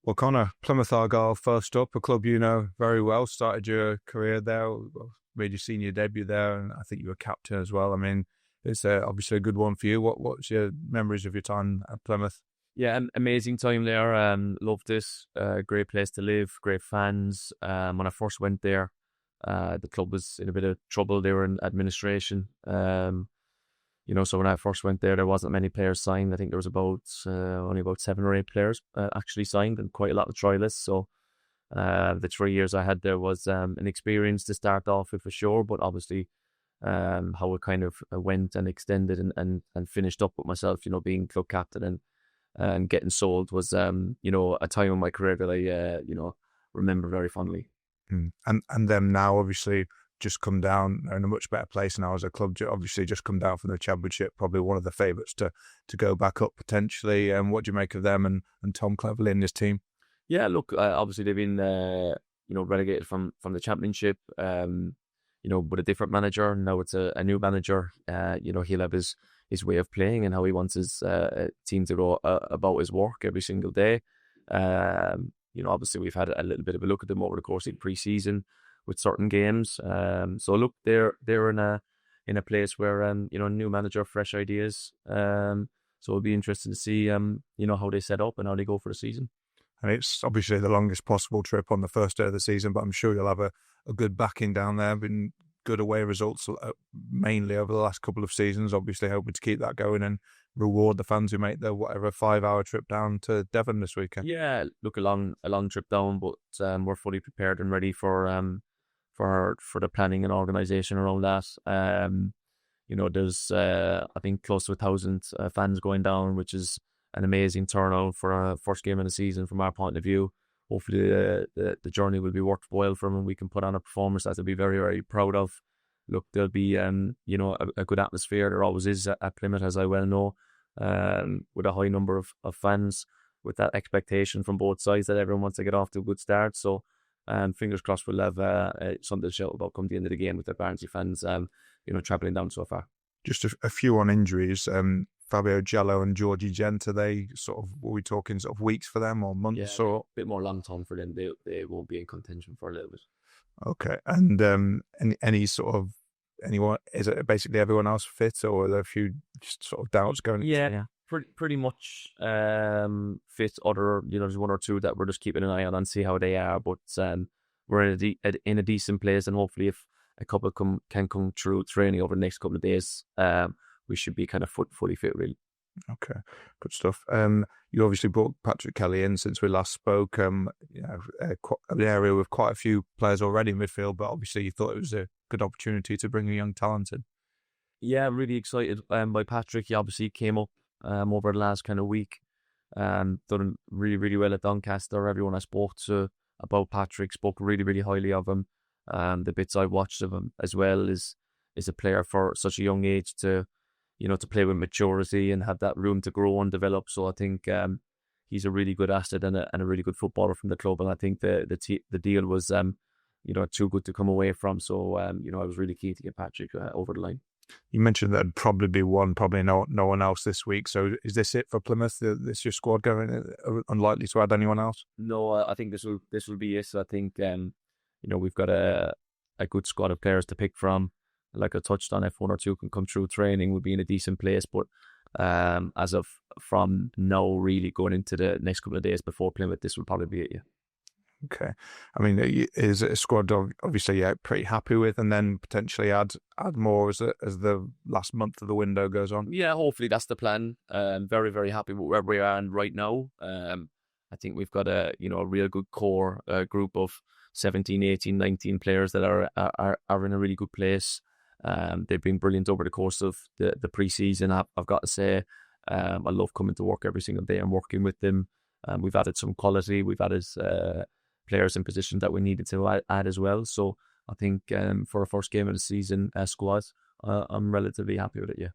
Well, Conor, Plymouth Argyle first up, a club you know very well, started your career there, made your senior debut there, and I think you were captain as well. I mean, it's obviously a good one for you. What's your memories of your time at Plymouth? Yeah, amazing time there. Loved it. Great place to live. Great fans. When I first went there, the club was in a bit of trouble. They were in administration. So when I first went there wasn't many players signed. I think there was only about 7 or 8 players actually signed, and quite a lot of trialists. So the 3 years I had there was an experience to start off with for sure. But obviously, how it kind of went and extended and finished up with myself, being club captain and getting sold was, a time in my career that I remember very fondly. And them now obviously just come down. They're in a much better place now as a club. Obviously, just come down from the Championship. Probably one of the favourites to go back up potentially. And what do you make of them and Tom Cleverley and his team? Yeah, look, obviously they've been relegated from the Championship. With a different manager. Now it's a new manager. He'll have his way of playing and how he wants his team to go about his work every single day. Obviously we've had a little bit of a look at them over the course of pre-season with certain games. So look, they're in a place where new manager, fresh ideas. So it'll be interesting to see how they set up and how they go for the season. And it's obviously the longest possible trip on the first day of the season, but I'm sure you'll have a good backing down there. Been good away results mainly over the last couple of seasons. Obviously hoping to keep that going and reward the fans who make the 5-hour trip down to Devon this weekend. Yeah, look, a long trip down, but we're fully prepared and ready for the planning and organisation around that. There's I think close to 1,000 fans going down, which is an amazing turnout for a first game of the season from our point of view. Hopefully the journey will be worthwhile for them and we can put on a performance that they'll be very, very proud of. Look, there'll be a good atmosphere. There always is at Plymouth, as I well know, with a high number of fans, with that expectation from both sides that everyone wants to get off to a good start. So fingers crossed we'll have something to shout about come the end of the game with the Barnsley fans travelling down so far. Just a few on injuries. Fabio Giallo and Georgie Gent, are they were we talking sort of weeks for them or months? Yeah, or a bit more long term for them. They won't be in contention for a little bit. Okay. And anyone, is it basically everyone else fit, or are there a few just sort of doubts going? Yeah. Pretty much fit. There's one or two that we're just keeping an eye on and see how they are. But we're in a decent place, and hopefully if a couple can come through training over the next couple of days, we should be kind of fully fit, really. Okay, good stuff. You obviously brought Patrick Kelly in since we last spoke. An area with quite a few players already in midfield, but obviously you thought it was a good opportunity to bring a young talent in. Yeah, really excited by Patrick. He obviously came up over the last kind of week. Done really, really well at Doncaster. Everyone I spoke to about Patrick spoke really, really highly of him. The bits I watched of him as well is a player for such a young age to play with maturity and have that room to grow and develop. So I think he's a really good asset and a really good footballer from the club. And I think the deal was too good to come away from. So I was really keen to get Patrick over the line. You mentioned that there'd probably be one, probably no one else this week. So is this it for Plymouth? This your squad going? Unlikely to add anyone else? No, I think this will be it. So I think we've got a good squad of players to pick from. Like I touched on, if one or two can come through training, we'll be in a decent place. But as of from now, really going into the next couple of days before Plymouth, this will probably be it. Yeah. Okay. I mean, is it a squad obviously you're pretty happy with, and then potentially add more as the last month of the window goes on? Yeah, hopefully that's the plan. Very, very happy with where we are right now. I think we've got a real good core group of 17, 18, 19 players that are in a really good place. They've been brilliant over the course of the pre-season. I've got to say, I love coming to work every single day and working with them. We've added some quality. We've added players in positions that we needed to add as well. So I think for a first game of the season squad, I'm relatively happy with it, yeah.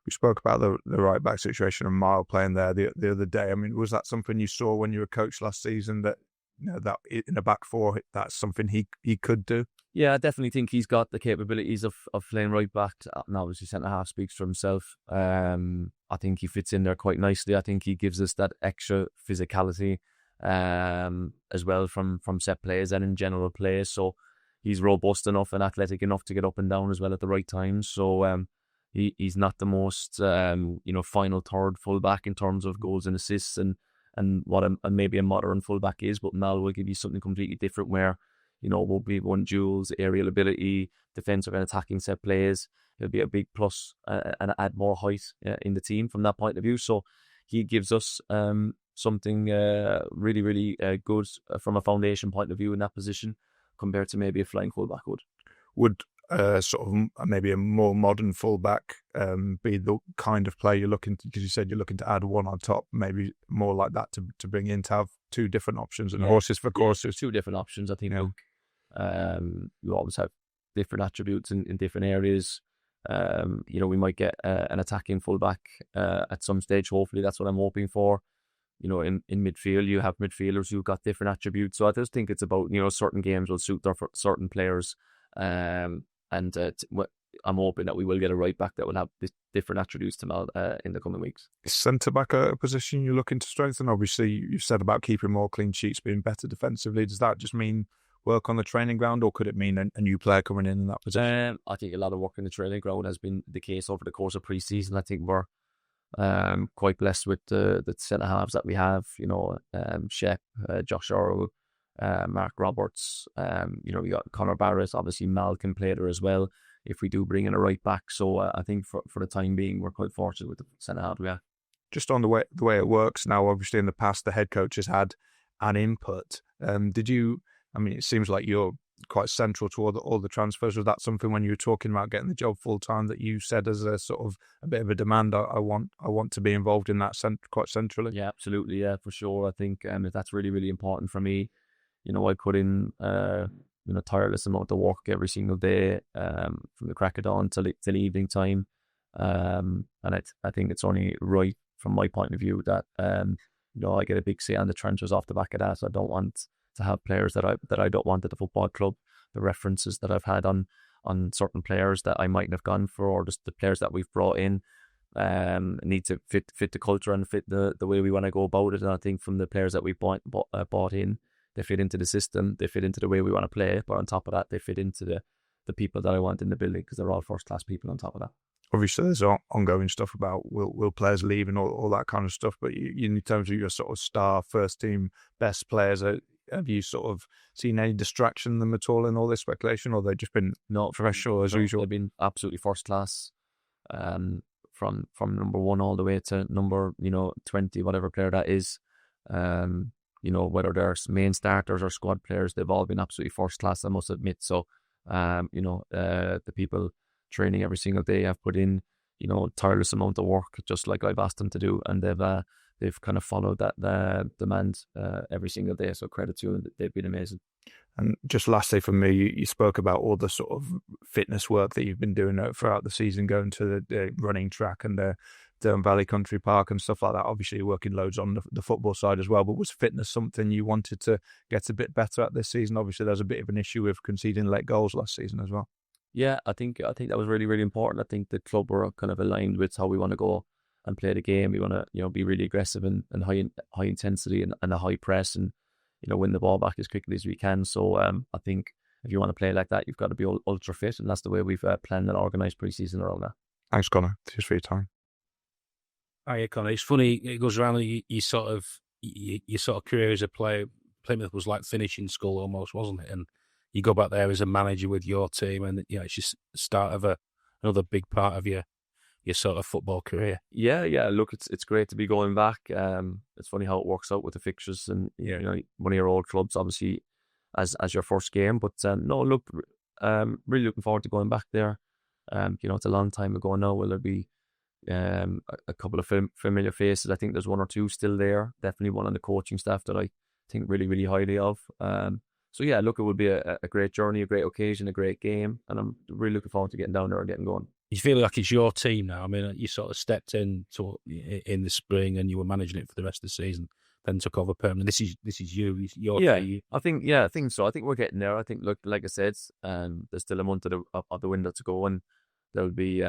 We spoke about the right back situation and Mile playing there the other day. I mean, was that something you saw when you were coach last season, that that in a back four, that's something he could do? Yeah, I definitely think he's got the capabilities of playing right back. And obviously centre half speaks for himself. I think he fits in there quite nicely. I think he gives us that extra physicality as well from set plays and in general play. So he's robust enough and athletic enough to get up and down as well at the right times. So he's not the most final third fullback in terms of goals and assists and what maybe a modern fullback is, but Mal will give you something completely different where, will be one duels, aerial ability, defensive and attacking set plays. It'll be a big plus and add more height in the team from that point of view. So he gives us something really, really good from a foundation point of view in that position compared to maybe a flying fullback would. Would sort of maybe a more modern fullback be the kind of player you're looking to, because you said you're looking to add one on top, maybe more like that to bring in to have two different options and horses for courses? Two different options. I think you always have different attributes in different areas. We might get an attacking fullback at some stage. Hopefully that's what I'm hoping for. In midfield, you have midfielders who've got different attributes. So I just think it's about, certain games will suit certain players. I'm hoping that we will get a right back that will have different attributes to Mal in the coming weeks. Is centre back a position you're looking to strengthen? Obviously, you've said about keeping more clean sheets, being better defensively. Does that just mean work on the training ground, or could it mean a new player coming in that position? I think a lot of work in the training ground has been the case over the course of pre-season. I think we're quite blessed with the centre halves that we have. Shep, Josh Earl, Mark Roberts. We got Conor Barrett. Obviously, Mal can play there as well if we do bring in a right back. So I think for the time being, we're quite fortunate with the centre half we have. Just on the way it works now, obviously in the past, the head coach has had an input. It seems like you're quite central to all the transfers. Was that something when you were talking about getting the job full time that you said as a sort of a bit of a demand? I want to be involved in that quite centrally. Yeah, absolutely. Yeah, for sure. I think that's really, really important for me. I put in tireless amount of work every single day from the crack of dawn till evening time, and I think it's only right from my point of view that I get a big say on the transfers off the back of that. So I don't want to have players that I don't want at the football club. The references that I've had on certain players that I mightn't have gone for, or just the players that we've brought in need to fit the culture and fit the way we want to go about it. And I think from the players that we've bought in, they fit into the system, they fit into the way we want to play, but on top of that, they fit into the people that I want in the building, because they're all first-class people on top of that. Obviously, there's ongoing stuff about will players leave and all that kind of stuff, but in terms of your sort of star first-team best players, have you sort of seen any distraction in them at all in all this speculation, or they've just been not professional as usual? They've been absolutely first-class, from number 1 all the way to number 20, whatever player that is. Whether they're main starters or squad players, they've all been absolutely first class, I must admit. So, the people training every single day have put in, tireless amount of work, just like I've asked them to do, and they've kind of followed that demand every single day. So credit to them, they've been amazing. And just lastly from me, you spoke about all the sort of fitness work that you've been doing throughout the season, going to the running track and the Durham Valley Country Park and stuff like that. Obviously, you're working loads on the football side as well, but was fitness something you wanted to get a bit better at this season? Obviously, there's a bit of an issue with conceding late goals last season as well. Yeah, I think that was really, really important. I think the club were kind of aligned with how we want to go and play the game. We want to, be really aggressive and high intensity and a high press, and win the ball back as quickly as we can. So I think if you want to play like that, you've got to be ultra fit, and that's the way we've planned and organised pre-season around that. Thanks, Conor. Cheers for your time. Hiya, Conor. It's funny, it goes around your sort of career as a player. Plymouth was like finishing school almost, wasn't it? And you go back there as a manager with your team, and it's just the start of another big part of your sort of football career. Yeah. Look, it's great to be going back. It's funny how it works out with the fixtures, and one of your old clubs, obviously, as your first game. But no, look, really looking forward to going back there. It's a long time ago now. Will there be a couple of familiar faces? I think there's one or two still there. Definitely one on the coaching staff that I think really, really highly of. So yeah, look, it will be a great journey, a great occasion, a great game, and I'm really looking forward to getting down there and getting going. You feel like it's your team now? I mean, you sort of stepped in the spring and you were managing it for the rest of the season, then took over permanently. This is you. It's your team. I think so. I think we're getting there. I think, look, like I said, there's still a month of the window to go, and there will be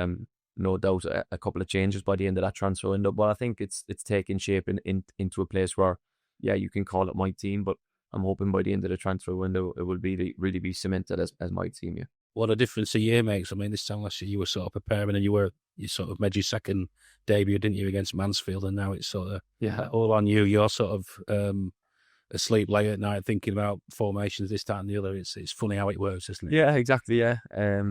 no doubt a couple of changes by the end of that transfer window. But I think it's taking shape into a place where yeah, you can call it my team, but I'm hoping by the end of the transfer window, it will really be cemented as my team. Yeah. What a difference a year makes. I mean, this time last year you were sort of preparing, and you sort of made your second debut, didn't you, against Mansfield, and now it's sort of all on you. You're sort of asleep late at night thinking about formations, this, that, and the other. It's funny how it works, isn't it? Yeah, exactly. Yeah.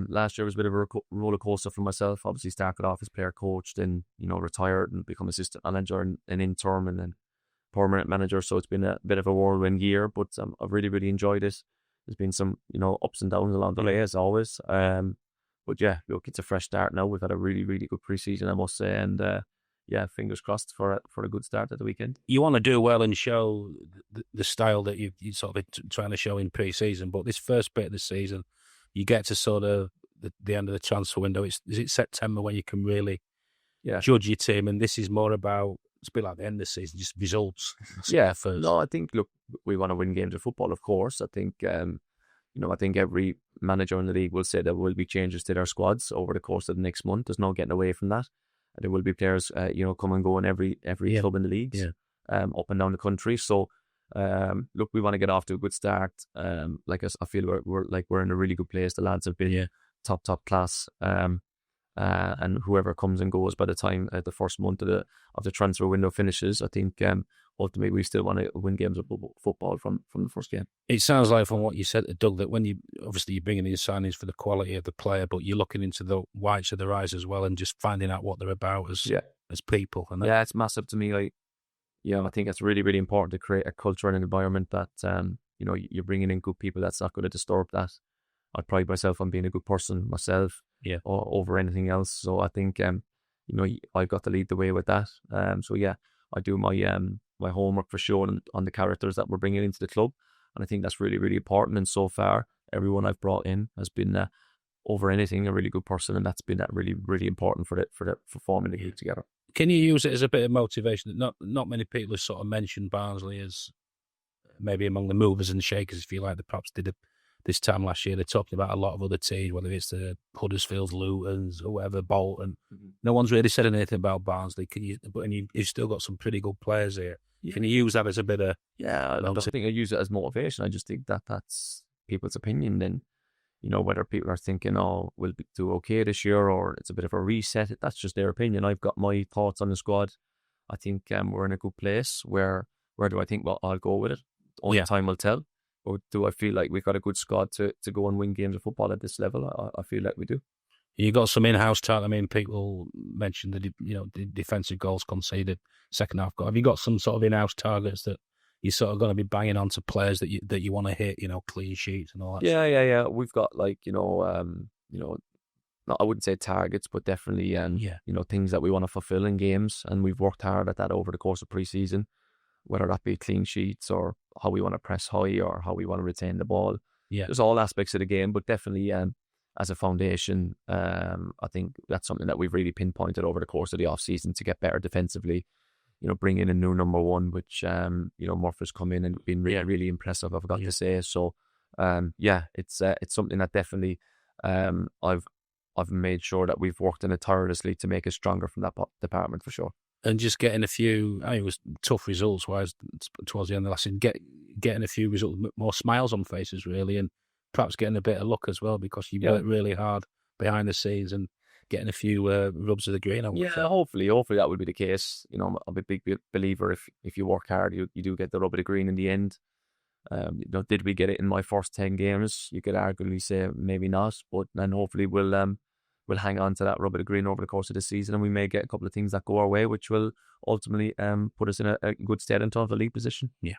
Last year was a bit of a roller coaster for myself. Obviously, started off as player coach, then retired and become assistant manager and interim, and then permanent manager. So it's been a bit of a whirlwind year, but I've really enjoyed it. There's been some ups and downs along the way, as always. But yeah, look, it's a fresh start now. We've had a really good pre-season, I must say, and yeah, fingers crossed for a good start at the weekend. You want to do well and show the style that you sort of trying to show in pre-season, but this first bit of the season, you get to sort of the end of the transfer window. Is it September when you can really judge your team, and this is more about, it's a bit like the end of the season, just results. Yeah, first. No, I think, look, we want to win games of football, of course. I think, I think every manager in the league will say there will be changes to their squads over the course of the next month. There's no getting away from that. There will be players, come and go in every club in the leagues, up and down the country. So, look, we want to get off to a good start. I feel we're in a really good place. The lads have been top class. And whoever comes and goes by the time the first month of the transfer window finishes, I think ultimately we still want to win games of football from the first game. It sounds like from what you said to Doug that when you're bringing in signings for the quality of the player, but you're looking into the whites of their eyes as well and just finding out what they're about as people. And it's massive to me. I think it's really important to create a culture and an environment that you're bringing in good people that's not going to disturb that. I pride myself on being a good person myself, or over anything else. So I think I've got to lead the way with that. I do my homework for sure on the characters that we're bringing into the club, and I think that's really important. And so far, everyone I've brought in has been over anything a really good person, and that's been really important for forming the group together. Can you use it as a bit of motivation? Not many people have sort of mentioned Barnsley as maybe among the movers and shakers, if you like, that perhaps did this time last year. They're talking about a lot of other teams, whether it's the Huddersfield, Lutons, or whatever, Bolton. Mm-hmm. No one's really said anything about Barnsley. You've still got some pretty good players here. Yeah. Can you use that as a bit of... Yeah, I don't think I use it as motivation. I just think that's people's opinion. Then, whether people are thinking, oh, we'll do okay this year, or it's a bit of a reset, that's just their opinion. I've got my thoughts on the squad. I think we're in a good place. Where do I think, well, I'll go with it? Only time will tell. Or do I feel like we've got a good squad to go and win games of football at this level? I feel like we do. You got some in-house talent. I mean, people mentioned the defensive goals conceded, second half goal. Have you got some sort of in-house targets that you're sort of going to be banging on to players that you want to hit? Clean sheets and all that. Yeah. We've got I wouldn't say targets, but definitely things that we want to fulfill in games, and we've worked hard at that over the course of pre-season. Whether that be clean sheets or how we want to press high or how we want to retain the ball. Yeah. There's all aspects of the game, but definitely as a foundation, I think that's something that we've really pinpointed over the course of the off-season to get better defensively. Bring in a new number one, which, Murphy's come in and been really impressive, I've got to say. So, it's something that definitely I've made sure that we've worked on it tirelessly to make us stronger from that department for sure. And just getting a few, it was tough results wise towards the end of the last season, getting a few results, more smiles on faces really, and perhaps getting a bit of luck as well, because you worked really hard behind the scenes and getting a few rubs of the green. Hopefully that would be the case. I'm a big believer if you work hard, you do get the rub of the green in the end. Did we get it in my first 10 games? You could arguably say maybe not, but then hopefully we'll hang on to that rub of the green over the course of the season, and we may get a couple of things that go our way, which will ultimately put us in a good stead in terms of the league position. Yeah.